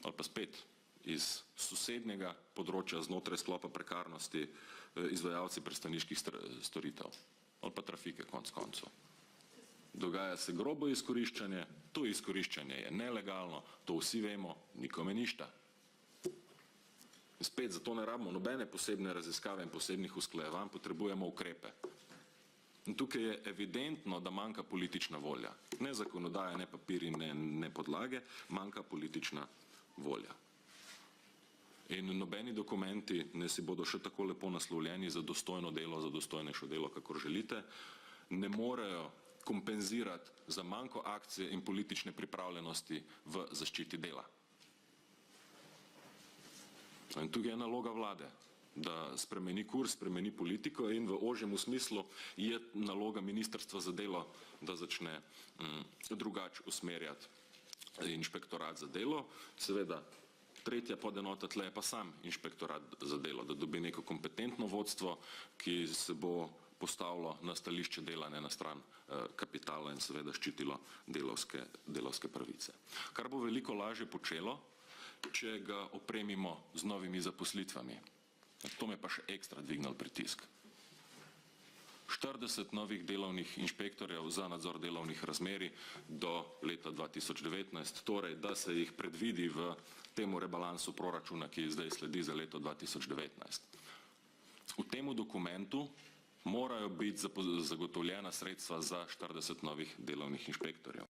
ali pa spet iz sosednjega področja znotraj sklopa prekarnosti izvajalci pristaniških storitev ali pa trafike konec koncev. Dogaja se grobo izkoriščanje, to izkoriščanje je nelegalno, to vsi vemo, nikome ništa. In spet, zato ne rabimo nobene posebne raziskave in posebnih usklajevanj, potrebujemo ukrepe. In tukaj je evidentno, da manjka politična volja. Ne zakonodaja, ne papiri, ne podlage, manjka politična volja. In nobeni dokumenti, ne si bodo še tako lepo naslovljeni za dostojno delo, za dostojnejšo delo, kakor želite, ne morejo kompenzirati za manjko akcije in politične pripravljenosti v zaščiti dela. In tukaj je naloga vlade, da spremeni kurs, spremeni politiko in v ožjem smislu je naloga ministrstva za delo, da začne drugače usmerjati inšpektorat za delo. Seveda, tretja podenota tle je pa sam inšpektorat za delo, da dobi neko kompetentno vodstvo, ki se bo postavilo na stališče dela, ne na stran kapitala in seveda ščitilo delavske pravice. Kar bo veliko lažje počelo, če ga opremimo z novimi zaposlitvami. To me pa še ekstra dvignal pritisk. 40 novih delovnih inšpektorjev za nadzor delovnih razmerij do leta 2019, torej da se jih predvidi v temu rebalansu proračuna, ki zdaj sledi za leto 2019. V temu dokumentu morajo biti zagotovljena sredstva za 40 novih delovnih inšpektorjev.